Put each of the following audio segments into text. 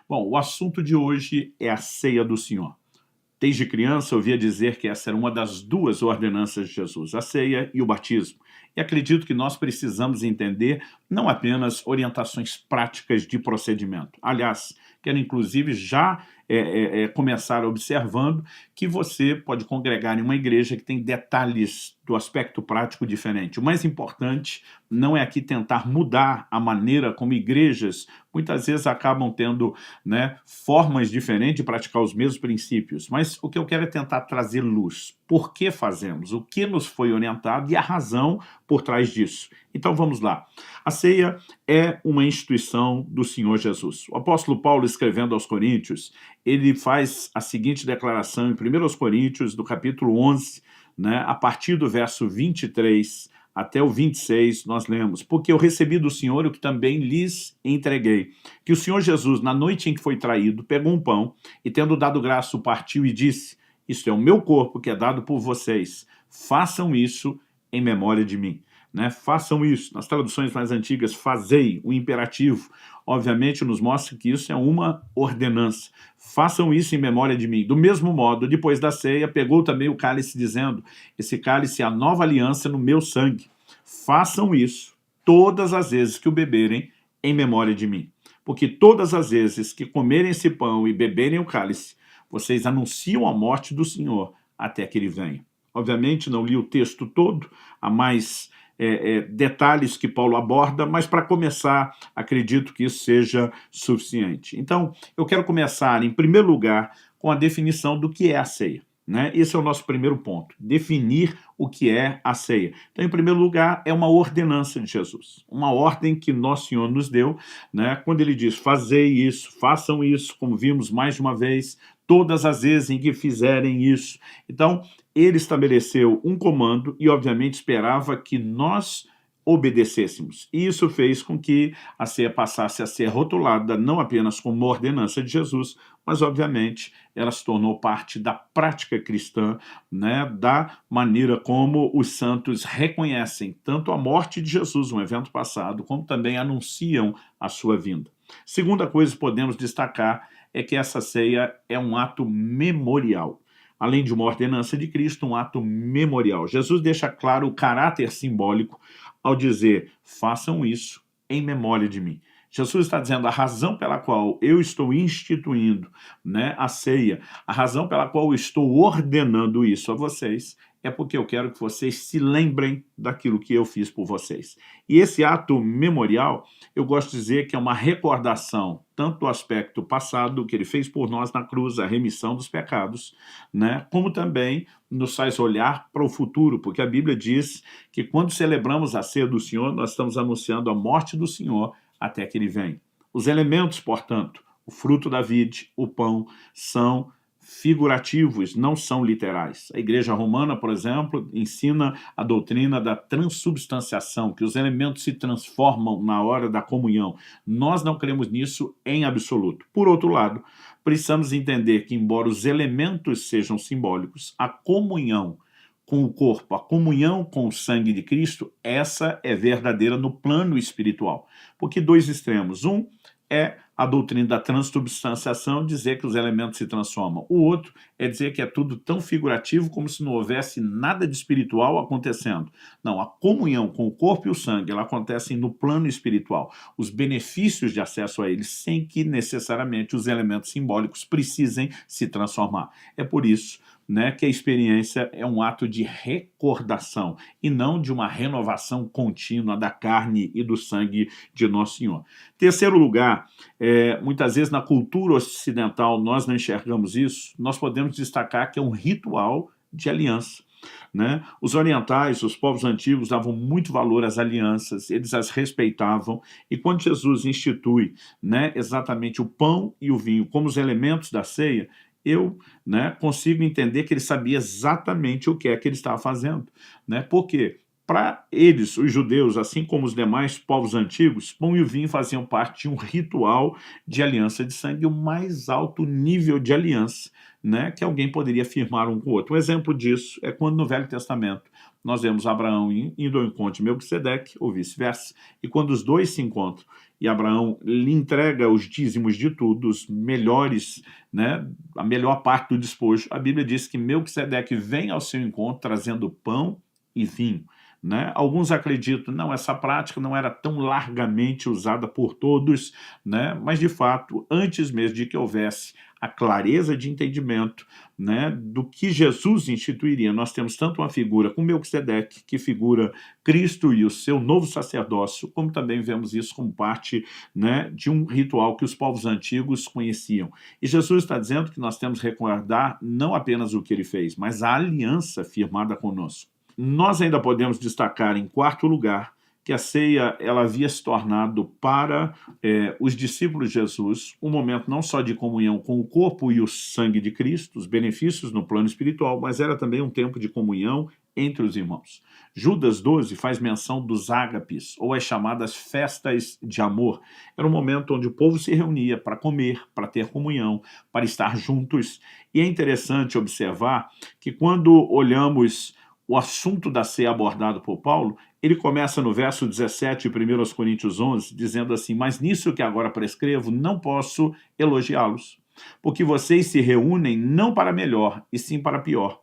Bom, o assunto de hoje é a ceia do Senhor. Desde criança, eu ouvia dizer que essa era uma das duas ordenanças de Jesus, a ceia e o batismo. E acredito que nós precisamos entender não apenas orientações práticas de procedimento. Aliás, quero inclusive já começar observando que você pode congregar em uma igreja que tem detalhes do aspecto prático diferente. O mais importante não é aqui tentar mudar a maneira como igrejas muitas vezes acabam tendo, né, formas diferentes de praticar os mesmos princípios, mas o que eu quero é tentar trazer luz. Por que fazemos? O que nos foi orientado e a razão por trás disso. Então vamos lá. A ceia é uma instituição do Senhor Jesus. O apóstolo Paulo, escrevendo aos Coríntios, ele faz a seguinte declaração em 1 Coríntios, do capítulo 11, né, a partir do verso 23 até o 26, nós lemos: porque eu recebi do Senhor o que também lhes entreguei, que o Senhor Jesus, na noite em que foi traído, pegou um pão e, tendo dado graça, o partiu e disse: isto é o meu corpo que é dado por vocês, façam isso em memória de mim. Né? Façam isso. Nas traduções mais antigas, fazei, o imperativo, obviamente nos mostra que isso é uma ordenança. Façam isso em memória de mim. Do mesmo modo, depois da ceia, pegou também o cálice, dizendo: esse cálice é a nova aliança no meu sangue. Façam isso todas as vezes que o beberem em memória de mim. Porque todas as vezes que comerem esse pão e beberem o cálice, vocês anunciam a morte do Senhor até que ele venha. Obviamente, não li o texto todo, há mais detalhes que Paulo aborda, mas para começar, acredito que isso seja suficiente. Então, eu quero começar, em primeiro lugar, com a definição do que é a ceia. Né? Esse é o nosso primeiro ponto, definir o que é a ceia. Então, em primeiro lugar, é uma ordenança de Jesus, uma ordem que Nosso Senhor nos deu, né? Quando ele diz: fazei isso, façam isso, como vimos mais de uma vez, todas as vezes em que fizerem isso. Então, ele estabeleceu um comando e, obviamente, esperava que nós obedecêssemos. E isso fez com que a ceia passasse a ser rotulada não apenas como uma ordenança de Jesus, mas, obviamente, ela se tornou parte da prática cristã, né, da maneira como os santos reconhecem tanto a morte de Jesus, um evento passado, como também anunciam a sua vinda. Segunda coisa que podemos destacar é que essa ceia é um ato memorial. Além de uma ordenança de Cristo, um ato memorial. Jesus deixa claro o caráter simbólico ao dizer: façam isso em memória de mim. Jesus está dizendo: a razão pela qual eu estou instituindo, né, a ceia, a razão pela qual eu estou ordenando isso a vocês, é porque eu quero que vocês se lembrem daquilo que eu fiz por vocês. E esse ato memorial, eu gosto de dizer que é uma recordação, tanto do aspecto passado, que ele fez por nós na cruz, a remissão dos pecados, né, como também nos faz olhar para o futuro, porque a Bíblia diz que quando celebramos a ceia do Senhor, nós estamos anunciando a morte do Senhor até que ele venha. Os elementos, portanto, o fruto da vide, o pão, são figurativos, não são literais. A Igreja Romana, por exemplo, ensina a doutrina da transubstanciação, que os elementos se transformam na hora da comunhão. Nós não cremos nisso em absoluto. Por outro lado, precisamos entender que, embora os elementos sejam simbólicos, a comunhão com o corpo, a comunhão com o sangue de Cristo, essa é verdadeira no plano espiritual. Porque dois extremos. Um é a doutrina da transubstanciação, dizer que os elementos se transformam. O outro é dizer que é tudo tão figurativo como se não houvesse nada de espiritual acontecendo. Não, a comunhão com o corpo e o sangue, ela acontece no plano espiritual. Os benefícios de acesso a eles, sem que necessariamente os elementos simbólicos precisem se transformar. É por isso, né, que a experiência é um ato de recordação e não de uma renovação contínua da carne e do sangue de Nosso Senhor. Terceiro lugar, muitas vezes na cultura ocidental nós não enxergamos isso, nós podemos destacar que é um ritual de aliança. Né? Os orientais, os povos antigos, davam muito valor às alianças, eles as respeitavam, e quando Jesus institui, né, exatamente o pão e o vinho como os elementos da ceia, eu, né, consigo entender que ele sabia exatamente o que é que ele estava fazendo. Né? Por quê? Para eles, os judeus, assim como os demais povos antigos, pão e o vinho faziam parte de um ritual de aliança de sangue, o mais alto nível de aliança, né, que alguém poderia firmar um com o outro. Um exemplo disso é quando no Velho Testamento nós vemos Abraão indo ao encontro de Melquisedeque, ou vice-versa, e quando os dois se encontram e Abraão lhe entrega os dízimos de tudo, os melhores, né, a melhor parte do despojo, a Bíblia diz que Melquisedeque vem ao seu encontro trazendo pão e vinho. Né? Alguns acreditam, não, essa prática não era tão largamente usada por todos, né? Mas de fato, antes mesmo de que houvesse a clareza de entendimento, né, do que Jesus instituiria, nós temos tanto uma figura com Melquisedeque, que figura Cristo e o seu novo sacerdócio, como também vemos isso como parte, né, de um ritual que os povos antigos conheciam. E Jesus está dizendo que nós temos que recordar não apenas o que ele fez, mas a aliança firmada conosco. Nós ainda podemos destacar, em quarto lugar, que a ceia ela havia se tornado para os discípulos de Jesus um momento não só de comunhão com o corpo e o sangue de Cristo, os benefícios no plano espiritual, mas era também um tempo de comunhão entre os irmãos. Judas 12 faz menção dos ágapes, ou as chamadas festas de amor. Era um momento onde o povo se reunia para comer, para ter comunhão, para estar juntos. E é interessante observar que quando olhamos o assunto da ceia abordado por Paulo, ele começa no verso 17 de 1 Coríntios 11, dizendo assim, mas nisso que agora prescrevo, não posso elogiá-los, porque vocês se reúnem não para melhor, e sim para pior.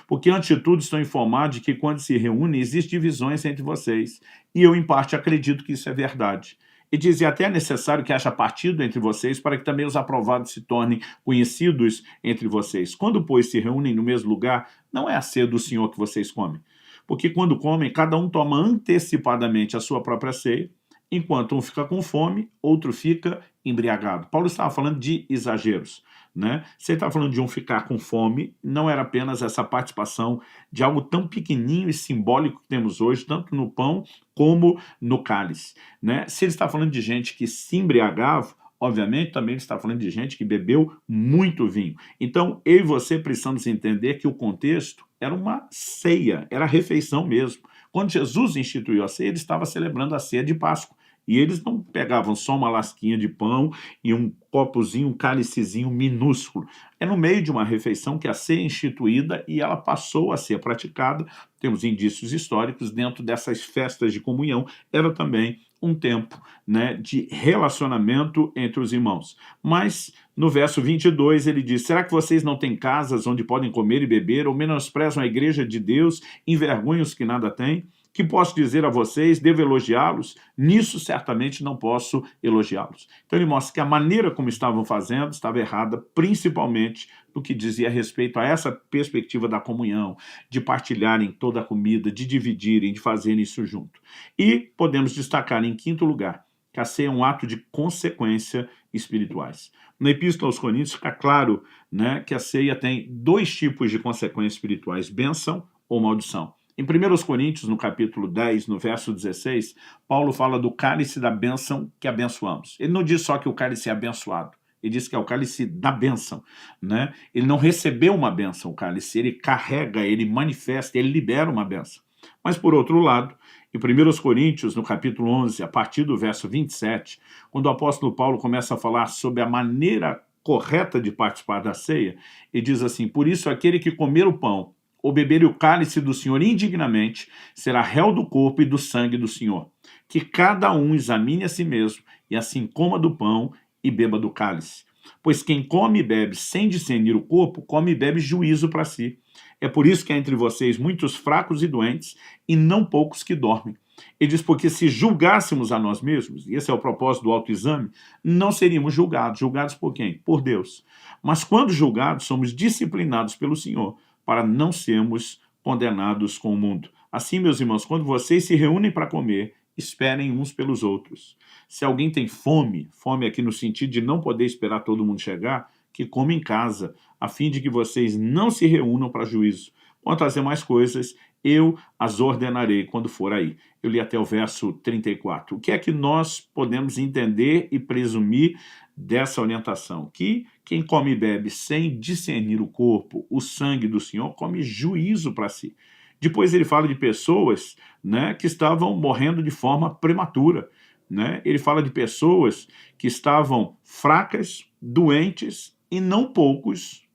Porque, ante de tudo, estou informado de que quando se reúnem, existem divisões entre vocês, e eu, em parte, acredito que isso é verdade. E diz, e até é necessário que haja partido entre vocês para que também os aprovados se tornem conhecidos entre vocês. Quando, pois, se reúnem no mesmo lugar, não é a ceia do Senhor que vocês comem. Porque quando comem, cada um toma antecipadamente a sua própria ceia, enquanto um fica com fome, outro fica embriagado. Paulo estava falando de exageros, né? Se ele estava falando de um ficar com fome, não era apenas essa participação de algo tão pequenininho e simbólico que temos hoje, tanto no pão como no cálice, né? Se ele está falando de gente que se embriagava, obviamente também ele está falando de gente que bebeu muito vinho. Então, eu e você precisamos entender que o contexto era uma ceia, era a refeição mesmo. Quando Jesus instituiu a ceia, ele estava celebrando a ceia de Páscoa. E eles não pegavam só uma lasquinha de pão e um copozinho, um cálicezinho minúsculo. É no meio de uma refeição que a ceia é instituída e ela passou a ser praticada. Temos indícios históricos dentro dessas festas de comunhão. Era também um tempo, né, de relacionamento entre os irmãos. Mas no verso 22 ele diz, será que vocês não têm casas onde podem comer e beber, ou menosprezam a igreja de Deus, envergonham os que nada têm? Que posso dizer a vocês, devo elogiá-los? Nisso certamente não posso elogiá-los. Então ele mostra que a maneira como estavam fazendo estava errada, principalmente no que dizia a respeito a essa perspectiva da comunhão, de partilharem toda a comida, de dividirem, de fazerem isso junto. E podemos destacar em quinto lugar, que a ceia é um ato de consequência espirituais. Na Epístola aos Coríntios fica claro, né, que a ceia tem dois tipos de consequências espirituais, bênção ou maldição. Em 1 Coríntios, no capítulo 10, no verso 16, Paulo fala do cálice da bênção que abençoamos. Ele não diz só que o cálice é abençoado, ele diz que é o cálice da bênção, né? Ele não recebeu uma bênção, o cálice, ele carrega, ele manifesta, ele libera uma bênção. Mas, por outro lado, em 1 Coríntios, no capítulo 11, a partir do verso 27, quando o apóstolo Paulo começa a falar sobre a maneira correta de participar da ceia, ele diz assim, por isso aquele que comer o pão ou beber o cálice do Senhor indignamente, será réu do corpo e do sangue do Senhor. Que cada um examine a si mesmo, e assim coma do pão e beba do cálice. Pois quem come e bebe sem discernir o corpo, come e bebe juízo para si. É por isso que há entre vocês muitos fracos e doentes, e não poucos que dormem. Ele diz, porque se julgássemos a nós mesmos, e esse é o propósito do autoexame, não seríamos julgados. Julgados por quem? Por Deus. Mas quando julgados, somos disciplinados pelo Senhor, para não sermos condenados com o mundo. Assim, meus irmãos, quando vocês se reúnem para comer, esperem uns pelos outros. Se alguém tem fome, fome aqui no sentido de não poder esperar todo mundo chegar, que come em casa, a fim de que vocês não se reúnam para juízo. Quanto às demais coisas, eu as ordenarei quando for aí. Eu li até o verso 34. O que é que nós podemos entender e presumir dessa orientação? Que quem come e bebe sem discernir o corpo, o sangue do Senhor, come juízo para si. Depois ele fala de pessoas, né, que estavam morrendo de forma prematura. Né? Ele fala de pessoas que estavam fracas, doentes, e não poucos,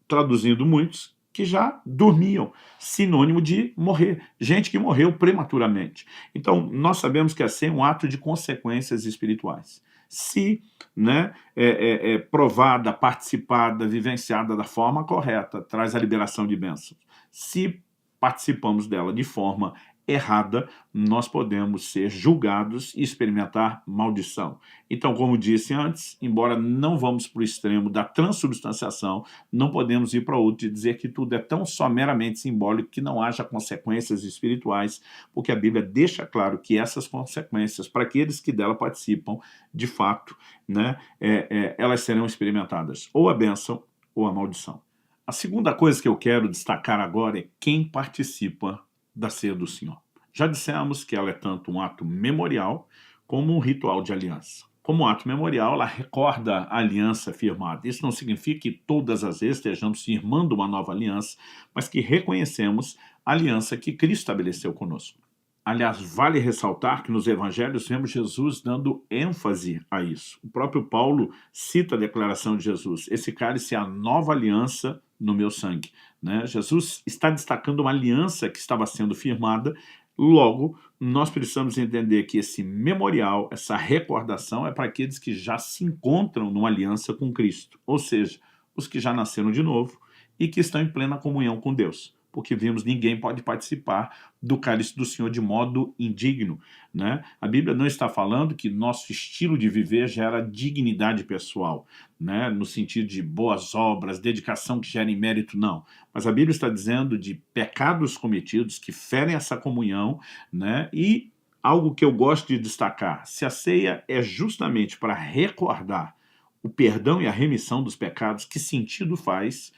traduzindo muitos, que já dormiam, sinônimo de morrer, gente que morreu prematuramente. Então, nós sabemos que a ceia é um ato de consequências espirituais. Se, né, provada, participada, vivenciada da forma correta, traz a liberação de bênçãos. Se participamos dela de forma errada, nós podemos ser julgados e experimentar maldição. Então, como disse antes, embora não vamos para o extremo da transubstanciação, não podemos ir para outro e dizer que tudo é tão só meramente simbólico que não haja consequências espirituais, porque a Bíblia deixa claro que essas consequências, para aqueles que dela participam, de fato, né, elas serão experimentadas, ou a bênção ou a maldição. A segunda coisa que eu quero destacar agora é quem participa da ceia do Senhor. Já dissemos que ela é tanto um ato memorial como um ritual de aliança. Como ato memorial, ela recorda a aliança firmada. Isso não significa que todas as vezes estejamos firmando uma nova aliança, mas que reconhecemos a aliança que Cristo estabeleceu conosco. Aliás, vale ressaltar que nos evangelhos vemos Jesus dando ênfase a isso. O próprio Paulo cita a declaração de Jesus: esse cálice é a nova aliança no meu sangue. Né? Jesus está destacando uma aliança que estava sendo firmada. Logo, nós precisamos entender que esse memorial, essa recordação, é para aqueles que já se encontram numa aliança com Cristo, ou seja, os que já nasceram de novo e que estão em plena comunhão com Deus. Porque vimos, ninguém pode participar do cálice do Senhor de modo indigno. Né? A Bíblia não está falando que nosso estilo de viver gera dignidade pessoal, né? No sentido de boas obras, dedicação que gera mérito, não. Mas a Bíblia está dizendo de pecados cometidos que ferem essa comunhão, né? E algo que eu gosto de destacar, se a ceia é justamente para recordar o perdão e a remissão dos pecados, que sentido faz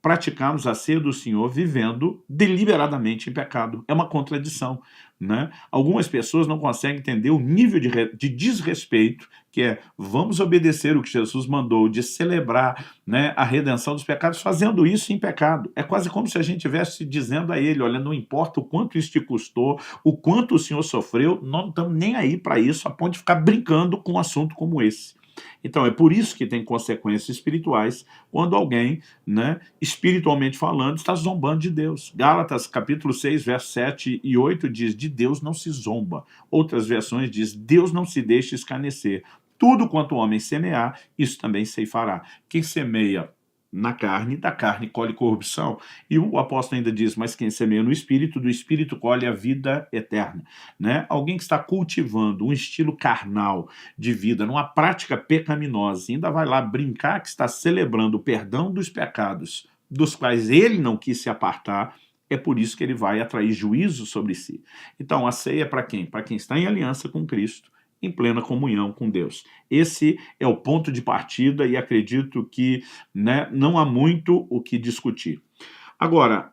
praticarmos a ceia do Senhor vivendo deliberadamente em pecado? É uma contradição, né? Algumas pessoas não conseguem entender o nível de desrespeito que é: vamos obedecer o que Jesus mandou, de celebrar, né, a redenção dos pecados, fazendo isso em pecado. É quase como se a gente estivesse dizendo a ele: olha, não importa o quanto isso te custou, o quanto o Senhor sofreu, nós não estamos nem aí para isso, a ponto de ficar brincando com um assunto como esse. Então, é por isso que tem consequências espirituais quando alguém, né, espiritualmente falando, está zombando de Deus. Gálatas, capítulo 6, versos 7 e 8 diz: de Deus não se zomba. Outras versões diz: Deus não se deixa escarnecer. Tudo quanto o homem semear, isso também ceifará. Quem semeia na carne, da carne colhe corrupção. E o apóstolo ainda diz: mas quem semeia no Espírito, do Espírito colhe a vida eterna. Né? Alguém que está cultivando um estilo carnal de vida, numa prática pecaminosa, ainda vai lá brincar que está celebrando o perdão dos pecados, dos quais ele não quis se apartar, é por isso que ele vai atrair juízo sobre si. Então, a ceia é para quem? Para quem está em aliança com Cristo, em plena comunhão com Deus. Esse é o ponto de partida e acredito que, né, não há muito o que discutir. Agora,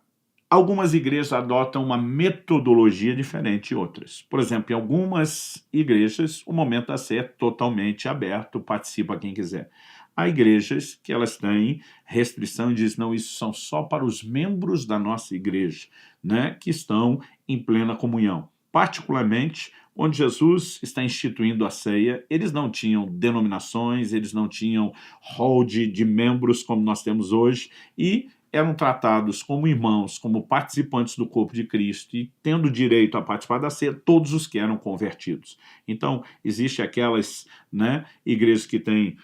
algumas igrejas adotam uma metodologia diferente de outras. Por exemplo, em algumas igrejas, o momento da ceia é totalmente aberto, participa quem quiser. Há igrejas que elas têm restrição e dizem: não, isso são só para os membros da nossa igreja, né, que estão em plena comunhão. Particularmente, onde Jesus está instituindo a ceia, eles não tinham denominações, eles não tinham rol de membros como nós temos hoje, e eram tratados como irmãos, como participantes do corpo de Cristo, e tendo direito a participar da ceia todos os que eram convertidos. Então, existe aquelas, né, igrejas que têm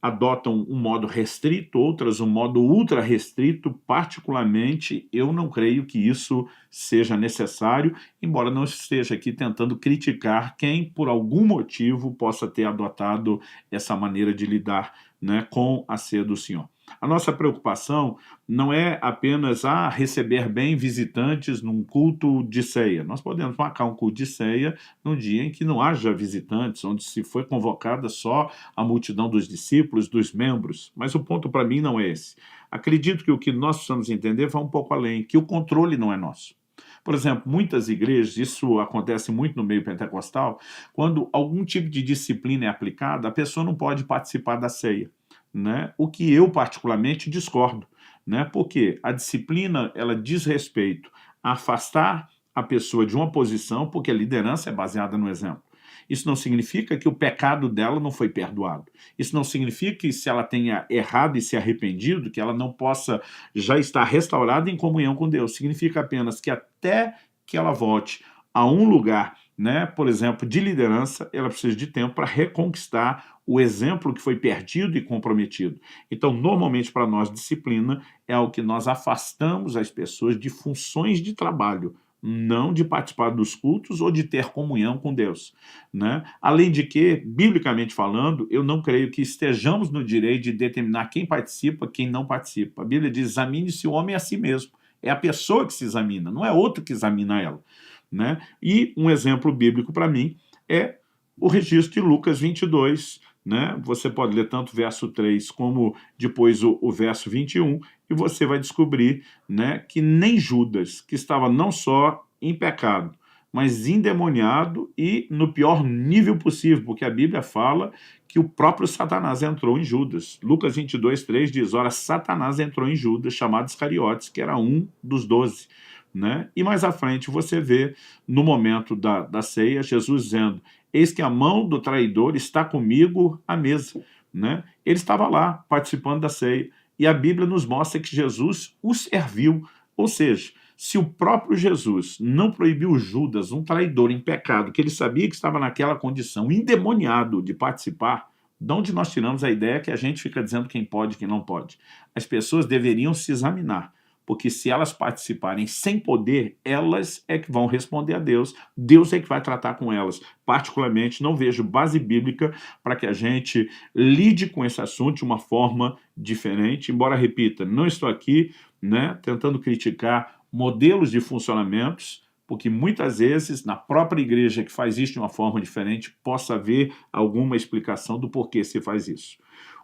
adotam um modo restrito, outras um modo ultra restrito. Particularmente, eu não creio que isso seja necessário, embora não esteja aqui tentando criticar quem, por algum motivo, possa ter adotado essa maneira de lidar, né, com a ceia do Senhor. A nossa preocupação não é apenas receber bem visitantes num culto de ceia. Nós podemos marcar um culto de ceia num dia em que não haja visitantes, onde se foi convocada só a multidão dos discípulos, dos membros. Mas o ponto para mim não é esse. Acredito que o que nós precisamos entender vai um pouco além, que o controle não é nosso. Por exemplo, muitas igrejas, isso acontece muito no meio pentecostal, quando algum tipo de disciplina é aplicada, a pessoa não pode participar da ceia. Né? O que eu particularmente discordo, né? Porque a disciplina ela diz respeito a afastar a pessoa de uma posição, porque a liderança é baseada no exemplo. Isso não significa que o pecado dela não foi perdoado. Isso não significa que se ela tenha errado e se arrependido, que ela não possa já estar restaurada em comunhão com Deus. Significa apenas que até que ela volte a um lugar, né, por exemplo, de liderança, ela precisa de tempo para reconquistar o exemplo que foi perdido e comprometido. Então, normalmente, para nós, disciplina é algo que nós afastamos as pessoas de funções de trabalho, não de participar dos cultos ou de ter comunhão com Deus, né? Além de que, biblicamente falando, eu não creio que estejamos no direito de determinar quem participa, quem não participa. A Bíblia diz, examine-se o homem a si mesmo. É a pessoa que se examina, não é outro que examina ela, né? E um exemplo bíblico para mim é o registro de Lucas 22, né? Você pode ler tanto o verso 3 como depois o verso 21, e você vai descobrir, né, que nem Judas, que estava não só em pecado, mas endemoniado e no pior nível possível, porque a Bíblia fala que o próprio Satanás entrou em Judas. Lucas 22, 3 diz, ora, Satanás entrou em Judas, chamado Iscariotes, que era um dos 12. Né? E mais à frente você vê, no momento da ceia, Jesus dizendo, eis que a mão do traidor está comigo à mesa. Né? Ele estava lá, participando da ceia, e a Bíblia nos mostra que Jesus o serviu. Ou seja, se o próprio Jesus não proibiu Judas, um traidor em pecado, que ele sabia que estava naquela condição, endemoniado de participar, de onde nós tiramos a ideia que a gente fica dizendo quem pode e quem não pode? As pessoas deveriam se examinar, porque se elas participarem sem poder, elas é que vão responder a Deus, Deus é que vai tratar com elas. Particularmente, não vejo base bíblica para que a gente lide com esse assunto de uma forma diferente, embora, repita, não estou aqui, né, tentando criticar modelos de funcionamentos, porque muitas vezes, na própria igreja que faz isso de uma forma diferente, possa haver alguma explicação do porquê se faz isso.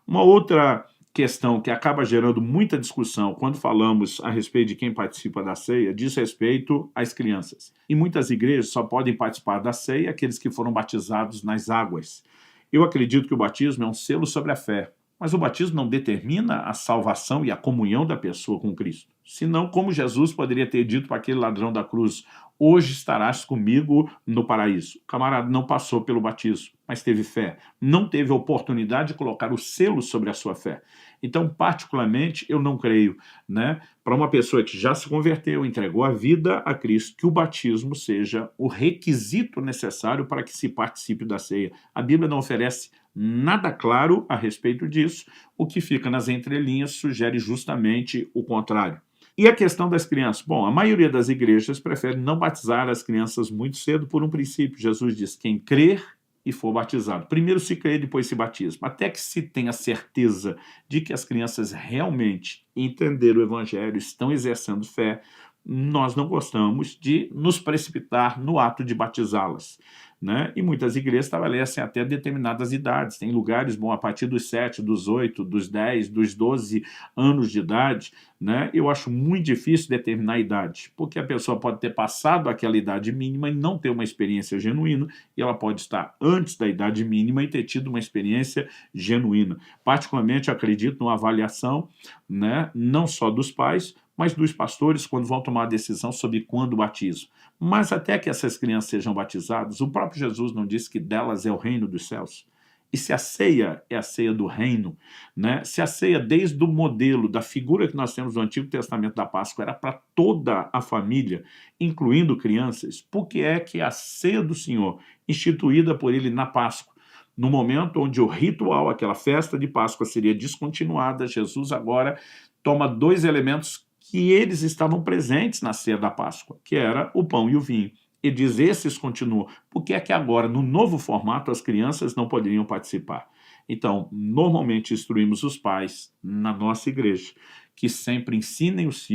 Uma outra questão que acaba gerando muita discussão quando falamos a respeito de quem participa da ceia diz respeito às crianças. Em muitas igrejas só podem participar da ceia aqueles que foram batizados nas águas. Eu acredito que o batismo é um selo sobre a fé, mas o batismo não determina a salvação e a comunhão da pessoa com Cristo. Senão, como Jesus poderia ter dito para aquele ladrão da cruz, hoje estarás comigo no paraíso. O camarada não passou pelo batismo, mas teve fé. Não teve a oportunidade de colocar o selo sobre a sua fé. Então, particularmente, eu não creio, né, para uma pessoa que já se converteu, entregou a vida a Cristo, que o batismo seja o requisito necessário para que se participe da ceia. A Bíblia não oferece nada claro a respeito disso. O que fica nas entrelinhas sugere justamente o contrário. E a questão das crianças? Bom, a maioria das igrejas prefere não batizar as crianças muito cedo por um princípio. Jesus diz, quem crer e for batizado. Primeiro se crê, depois se batiza. Até que se tenha certeza de que as crianças realmente entenderam o evangelho, estão exercendo fé, nós não gostamos de nos precipitar no ato de batizá-las. Né? E muitas igrejas estabelecem até determinadas idades. Tem lugares, bom, a partir dos 7, dos 8, dos 10, dos 12 anos de idade, né? Eu acho muito difícil determinar a idade, porque a pessoa pode ter passado aquela idade mínima e não ter uma experiência genuína, e ela pode estar antes da idade mínima e ter tido uma experiência genuína. Particularmente, eu acredito numa avaliação, né, não só dos pais, mas dos pastores quando vão tomar a decisão sobre quando o batismo. Mas até que essas crianças sejam batizadas, o próprio Jesus não disse que delas é o reino dos céus? E se a ceia é a ceia do reino, né? Se a ceia, desde o modelo, da figura que nós temos no Antigo Testamento da Páscoa, era para toda a família, incluindo crianças, por que é que a ceia do Senhor, instituída por ele na Páscoa, no momento onde o ritual, aquela festa de Páscoa seria descontinuada, Jesus agora toma dois elementos que eles estavam presentes na ceia da Páscoa, que era o pão e o vinho. E diz, esses continuam. Por que é que agora, no novo formato, as crianças não poderiam participar? Então, normalmente instruímos os pais, na nossa igreja, que sempre ensinem os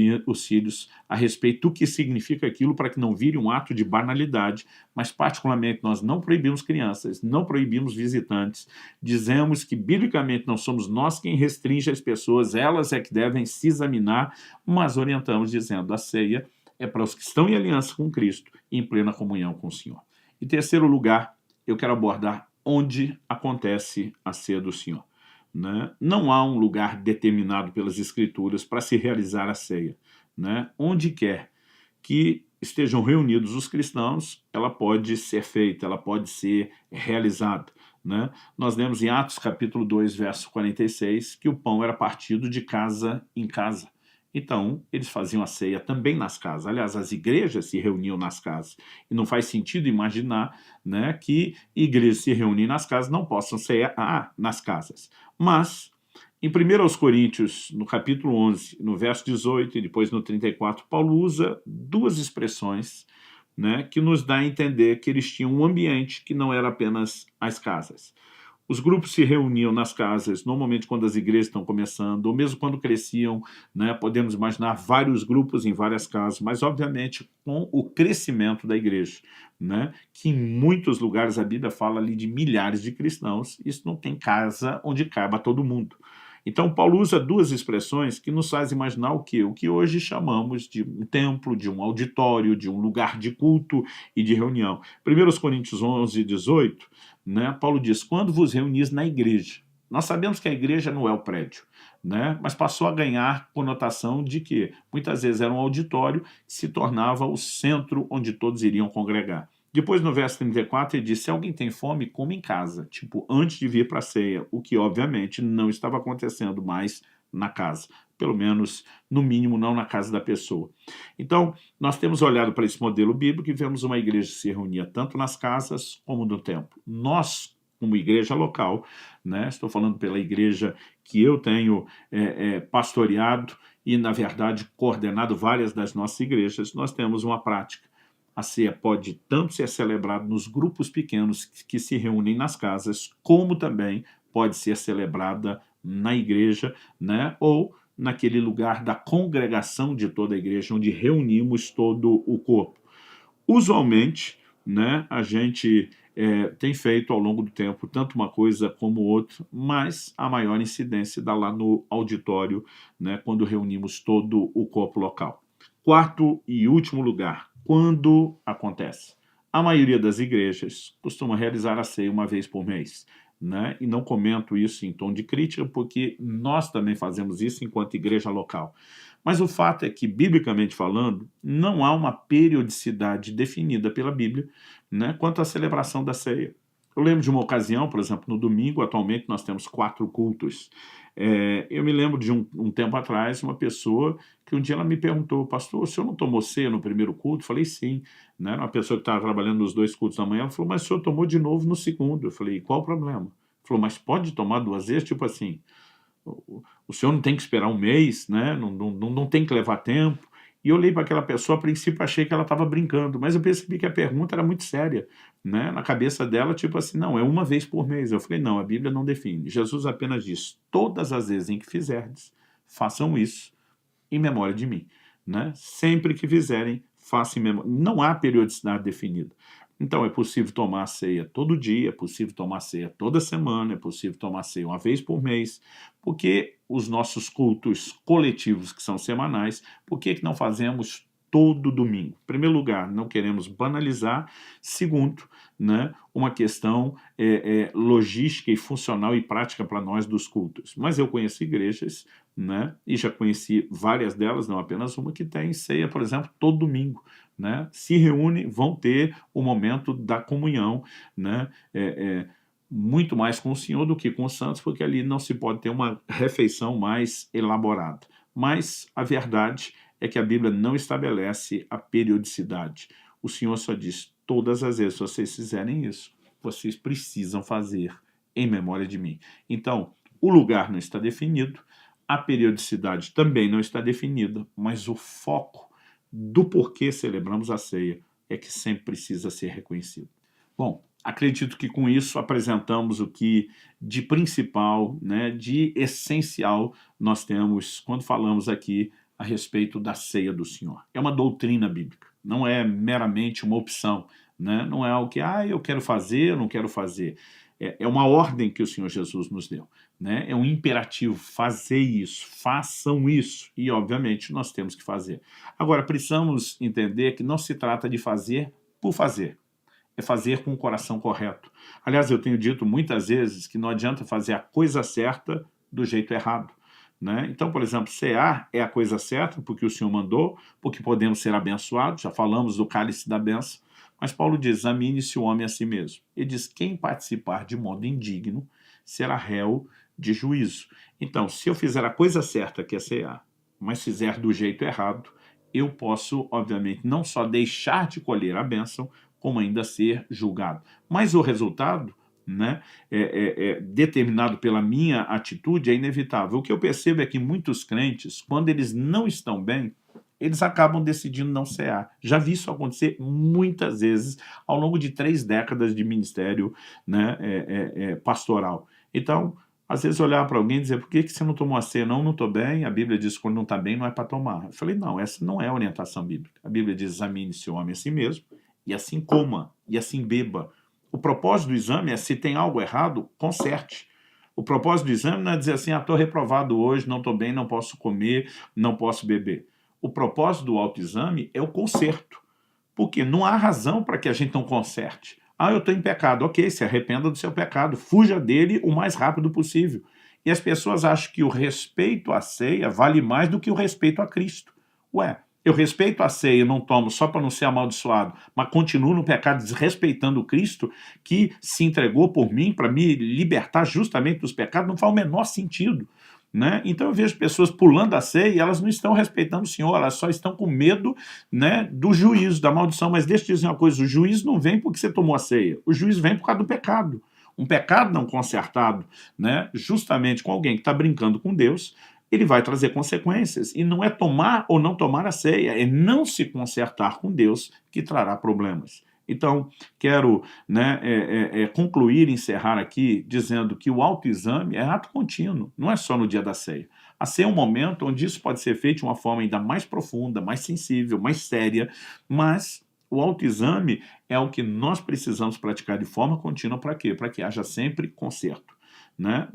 filhos a respeito do que significa aquilo para que não vire um ato de banalidade, mas particularmente nós não proibimos crianças, não proibimos visitantes, dizemos que biblicamente não somos nós quem restringe as pessoas, elas é que devem se examinar, mas orientamos dizendo a ceia é para os que estão em aliança com Cristo e em plena comunhão com o Senhor. Em terceiro lugar, eu quero abordar onde acontece a ceia do Senhor. Né? Não há um lugar determinado pelas Escrituras para se realizar a ceia. Né? Onde quer que estejam reunidos os cristãos, ela pode ser feita, ela pode ser realizada, né? Nós lemos em Atos capítulo 2, verso 46, que o pão era partido de casa em casa. Então, eles faziam a ceia também nas casas. Aliás, as igrejas se reuniam nas casas. E não faz sentido imaginar, né, que igrejas se reúnem nas casas não possam cear nas casas. Mas, em 1 Coríntios, no capítulo 11, no verso 18 e depois no 34, Paulo usa duas expressões, né, que nos dá a entender que eles tinham um ambiente que não era apenas as casas. Os grupos se reuniam nas casas, normalmente quando as igrejas estão começando, ou mesmo quando cresciam, né, podemos imaginar vários grupos em várias casas, mas obviamente com o crescimento da igreja, né, que em muitos lugares a Bíblia fala ali de milhares de cristãos, isso não tem casa onde caiba todo mundo. Então, Paulo usa duas expressões que nos faz imaginar o quê? O que hoje chamamos de um templo, de um auditório, de um lugar de culto e de reunião. 1 Coríntios 11, 18, né, Paulo diz, quando vos reunis na igreja. Nós sabemos que a igreja não é o prédio, né, mas passou a ganhar conotação de que muitas vezes era um auditório que se tornava o centro onde todos iriam congregar. Depois, no verso 34, ele diz, se alguém tem fome, come em casa, tipo, antes de vir para a ceia, o que, obviamente, não estava acontecendo mais na casa, pelo menos, no mínimo, não na casa da pessoa. Então, nós temos olhado para esse modelo bíblico e vemos uma igreja que se reunia tanto nas casas como no templo. Nós, como igreja local, né, estou falando pela igreja que eu tenho pastoreado e, na verdade, coordenado várias das nossas igrejas, nós temos uma prática. A ceia pode tanto ser celebrada nos grupos pequenos que se reúnem nas casas, como também pode ser celebrada na igreja, né? Ou naquele lugar da congregação de toda a igreja, onde reunimos todo o corpo. Usualmente, né, a gente tem feito ao longo do tempo tanto uma coisa como outra, mas a maior incidência dá lá no auditório, né, quando reunimos todo o corpo local. Quarto e último lugar, quando acontece? A maioria das igrejas costuma realizar a ceia uma vez por mês, né? E não comento isso em tom de crítica, porque nós também fazemos isso enquanto igreja local. Mas o fato é que, biblicamente falando, não há uma periodicidade definida pela Bíblia, né, quanto à celebração da ceia. Eu lembro de uma ocasião, por exemplo, no domingo, atualmente nós temos 4 cultos. Eu me lembro de um tempo atrás, uma pessoa que um dia ela me perguntou, pastor, o senhor não tomou ceia no primeiro culto? Eu falei, sim. Né? Uma pessoa que estava trabalhando nos 2 cultos da manhã, ela falou, mas o senhor tomou de novo no segundo. Eu falei, qual o problema? Ele falou, mas pode tomar 2 vezes? Tipo assim, o senhor não tem que esperar um mês, né? Não tem que levar tempo. E eu olhei para aquela pessoa, a princípio achei que ela estava brincando, mas eu percebi que a pergunta era muito séria, né? Na cabeça dela, tipo assim, não, é uma vez por mês. Eu falei, não, a Bíblia não define. Jesus apenas diz, todas as vezes em que fizerdes, façam isso em memória de mim, né? Sempre que fizerem, façam em memória. Não há periodicidade definida. Então, é possível tomar ceia todo dia, é possível tomar ceia toda semana, é possível tomar ceia uma vez por mês, porque os nossos cultos coletivos, que são semanais, por que não fazemos todo domingo? Em primeiro lugar, não queremos banalizar. Segundo, né, uma questão logística e funcional e prática para nós dos cultos. Mas eu conheço igrejas, né, e já conheci várias delas, não apenas uma, que tem ceia, por exemplo, todo domingo. Né, se reúnem, vão ter o momento da comunhão, né, muito mais com o Senhor do que com os santos, porque ali não se pode ter uma refeição mais elaborada. Mas a verdade é que a Bíblia não estabelece a periodicidade. O Senhor só diz, todas as vezes que vocês fizerem isso, vocês precisam fazer em memória de mim. Então, o lugar não está definido, a periodicidade também não está definida, mas o foco do porquê celebramos a ceia é que sempre precisa ser reconhecido. Bom, acredito que com isso apresentamos o que de principal, né, de essencial nós temos quando falamos aqui a respeito da ceia do Senhor. É uma doutrina bíblica, não é meramente uma opção, né? Não é algo que eu quero fazer, eu não quero fazer. É uma ordem que o Senhor Jesus nos deu, né? É um imperativo, fazer isso, façam isso, e obviamente nós temos que fazer. Agora, precisamos entender que não se trata de fazer por fazer, é fazer com o coração correto. Aliás, eu tenho dito muitas vezes que não adianta fazer a coisa certa do jeito errado, né? Então, por exemplo, cear é a coisa certa, porque o Senhor mandou, porque podemos ser abençoados, já falamos do cálice da bênção, mas Paulo diz, examine-se o homem a si mesmo. Ele diz, quem participar de modo indigno será réu de juízo. Então, se eu fizer a coisa certa, que é cear, mas fizer do jeito errado, eu posso, obviamente, não só deixar de colher a bênção, como ainda ser julgado. Mas o resultado, né, determinado pela minha atitude, é inevitável. O que eu percebo é que muitos crentes, quando eles não estão bem, eles acabam decidindo não cear. Já vi isso acontecer muitas vezes ao longo de 3 décadas de ministério, né, pastoral. Então, às vezes olhar para alguém e dizer, por que você não tomou a ceia? Não estou bem, a Bíblia diz que quando não está bem não é para tomar. Eu falei, não, essa não é a orientação bíblica. A Bíblia diz, examine-se o homem a si mesmo, e assim coma, e assim beba. O propósito do exame é, se tem algo errado, conserte. O propósito do exame não é dizer assim, estou reprovado hoje, não estou bem, não posso comer, não posso beber. O propósito do autoexame é o conserto. Porque não há razão para que a gente não conserte. Eu estou em pecado. Ok, se arrependa do seu pecado. Fuja dele o mais rápido possível. E as pessoas acham que o respeito à ceia vale mais do que o respeito a Cristo. Ué, eu respeito a ceia e não tomo só para não ser amaldiçoado, mas continuo no pecado desrespeitando Cristo que se entregou por mim para me libertar justamente dos pecados, não faz o menor sentido. Né? Então eu vejo pessoas pulando a ceia e elas não estão respeitando o Senhor, elas só estão com medo, né, do juízo, da maldição. Mas deixa eu dizer uma coisa, o juízo não vem porque você tomou a ceia, o juízo vem por causa do pecado. Um pecado não consertado, né, justamente com alguém que está brincando com Deus, ele vai trazer consequências. E não é tomar ou não tomar a ceia, é não se consertar com Deus que trará problemas. Então, quero, né, concluir, encerrar aqui, dizendo que o autoexame é ato contínuo, não é só no dia da ceia. A ceia é um momento onde isso pode ser feito de uma forma ainda mais profunda, mais sensível, mais séria, mas o autoexame é o que nós precisamos praticar de forma contínua para quê? Para que haja sempre conserto. Né?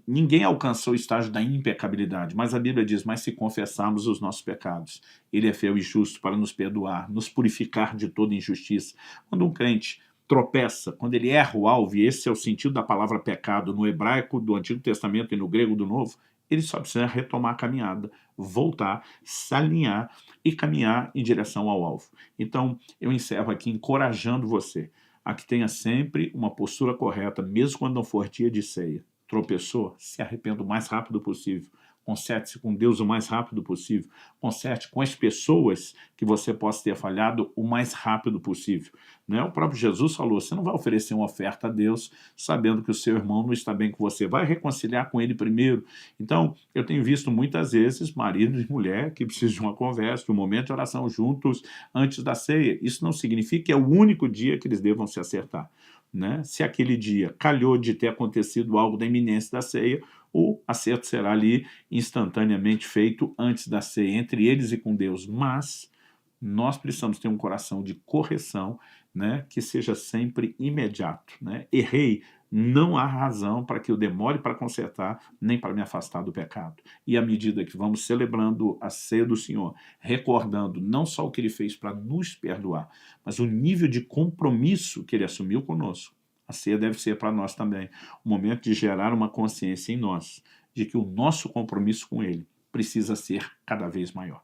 Ninguém alcançou o estágio da impecabilidade, mas a Bíblia diz, mas se confessarmos os nossos pecados, ele é fiel e justo para nos perdoar, nos purificar de toda injustiça. Quando um crente tropeça, quando ele erra o alvo, e esse é o sentido da palavra pecado no hebraico do Antigo Testamento e no grego do Novo, ele só precisa retomar a caminhada, voltar, se alinhar e caminhar em direção ao alvo. Então, eu encerro aqui encorajando você a que tenha sempre uma postura correta, mesmo quando não for dia de ceia. Tropeçou? Se arrependa o mais rápido possível. Conserte-se com Deus o mais rápido possível. Conserte com as pessoas que você possa ter falhado o mais rápido possível. Né? O próprio Jesus falou, você não vai oferecer uma oferta a Deus sabendo que o seu irmão não está bem com você. Vai reconciliar com ele primeiro. Então, eu tenho visto muitas vezes marido e mulher que precisam de uma conversa, de um momento de oração juntos antes da ceia. Isso não significa que é o único dia que eles devam se acertar. Né? Se aquele dia calhou de ter acontecido algo da iminência da ceia, o acerto será ali instantaneamente feito antes da ceia, entre eles e com Deus. Mas nós precisamos ter um coração de correção, né, que seja sempre imediato. Né? Errei, não há razão para que eu demore para consertar, nem para me afastar do pecado. E à medida que vamos celebrando a ceia do Senhor, recordando não só o que Ele fez para nos perdoar, mas o nível de compromisso que Ele assumiu conosco, a ceia deve ser para nós também o momento de gerar uma consciência em nós de que o nosso compromisso com Ele precisa ser cada vez maior.